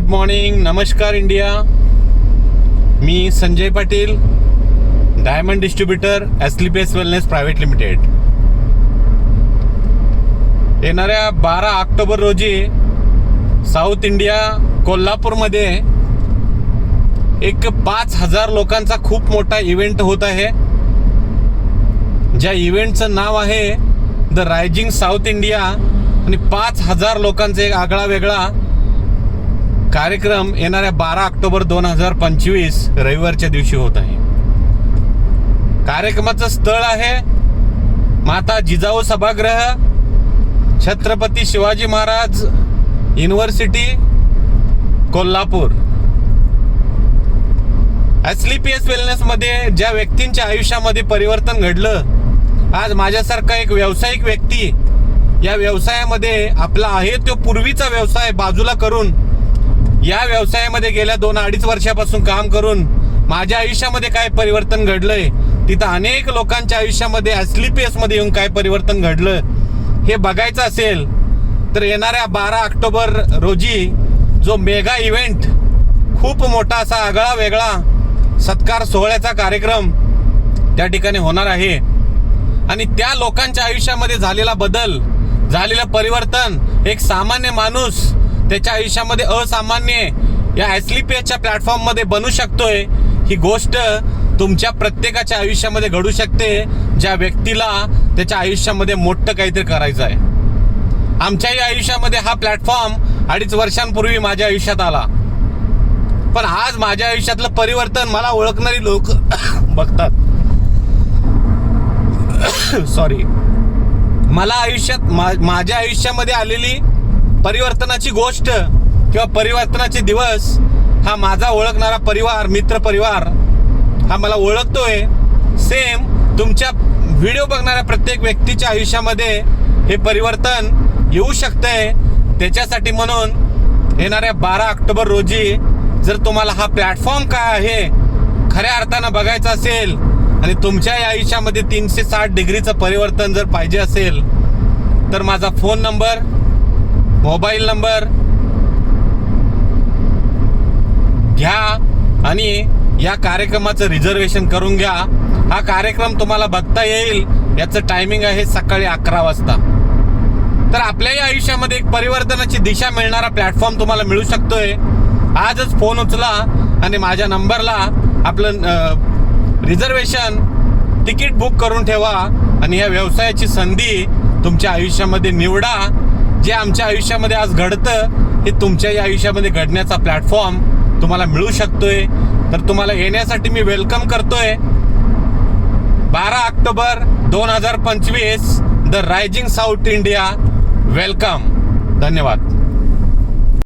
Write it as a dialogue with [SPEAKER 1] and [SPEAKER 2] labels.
[SPEAKER 1] Morning, नमस्कार India. मी Sanjay Patil, diamond distributor, एस्लीपीएस वेलनेस प्रायव्हेट लिमिटेड. येणाऱ्या 12 ऑक्टोबर रोजी साऊथ इंडिया कोल्हापूरमध्ये एक 5,000 लोकांचा खूप मोठा इव्हेंट होत आहे. ज्या इव्हेंटचं नाव आहे द रायझिंग साऊथ इंडिया आणि 5,000 लोकांचा एक आगळा वेगळा कार्यक्रम येणाऱ्या 12 ऑक्टोबर 2025 रविवारच्या दिवशी होत आहे. कार्यक्रमाचं स्थळ आहे माता जिजाऊ सभागृह, छत्रपती शिवाजी महाराज युनिव्हर्सिटी, कोल्हापूर. एस्लीपीएस वेलनेस मध्ये ज्या व्यक्तींच्या आयुष्यामध्ये परिवर्तन घडलं, आज माझ्यासारखा एक व्यावसायिक व्यक्ती या व्यवसायामध्ये आपला आहे तो पूर्वीचा व्यवसाय बाजूला करून या व्यवसायामध्ये गेल्या 2-2.5 वर्षापासून काम करून माझ्या आयुष्यामध्ये काय परिवर्तन घडलंय, तिथं अनेक लोकांच्या आयुष्यामध्ये एस्लीपीएस मध्ये येऊन काय परिवर्तन घडलं हे बघायचं असेल तर येणाऱ्या 12 ऑक्टोबर रोजी जो मेगा इव्हेंट, खूप मोठा असा आगळा वेगळा सत्कार सोहळ्याचा कार्यक्रम त्या ठिकाणी होणार आहे. आणि त्या लोकांच्या आयुष्यामध्ये झालेला बदल, झालेलं परिवर्तन, एक सामान्य माणूस त्याच्या आयुष्यामध्ये असामान्य या एस्लीपीएसच्या प्लॅटफॉर्म मध्ये बनू शकतोय, ही गोष्ट तुमच्या प्रत्येकाच्या आयुष्यामध्ये घडू शकते ज्या व्यक्तीला त्याच्या आयुष्यामध्ये मोठं काहीतरी करायचं आहे. आमच्याही आयुष्यामध्ये हा प्लॅटफॉर्म 2.5 वर्षांपूर्वी माझ्या आयुष्यात आला, पण आज माझ्या आयुष्यातलं परिवर्तन मला ओळखणारी लोक बघतात. सॉरी, मला आयुष्यात माझ्या आयुष्यामध्ये आलेली परिवर्तनाची गोष्ट किंवा परिवर्तनाचे दिवस हा माझा ओळखणारा परिवार, मित्र परिवार हा मला ओळखतोय. सेम तुमच्या व्हिडिओ बघणाऱ्या प्रत्येक व्यक्तीच्या आयुष्यामध्ये हे परिवर्तन येऊ शकतंय. त्याच्यासाठी म्हणून येणाऱ्या 12 ऑक्टोबर रोजी जर तुम्हाला हा प्लॅटफॉर्म काय आहे खऱ्या अर्थानं बघायचा असेल आणि तुमच्या आयुष्यामध्ये 360 डिग्रीचं परिवर्तन जर पाहिजे असेल तर माझा फोन नंबर, मोबाईल नंबर घ्या आणि या कार्यक्रमाचं रिझर्वेशन करून घ्या. हा कार्यक्रम तुम्हाला बघता येईल. याचं टायमिंग आहे सकाळी 11 वाजता. तर आपल्याही आयुष्यामध्ये एक परिवर्तनाची दिशा मिळणारा प्लॅटफॉर्म तुम्हाला मिळू शकतोय. आजच फोन उचला आणि माझ्या नंबरला आपलं रिझर्वेशन तिकीट बुक करून ठेवा आणि या व्यवसायाची संधी तुमच्या आयुष्यामध्ये निवडा. जे आमच्या आयुष्यामध्ये आज घडतं हे तुमच्याही आयुष्यामध्ये घडण्याचा प्लॅटफॉर्म तुम्हाला मिळू शकतोय. तर तुम्हाला येण्यासाठी मी वेलकम करतोय. 12 October 2025 the rising south India. Welcome. धन्यवाद.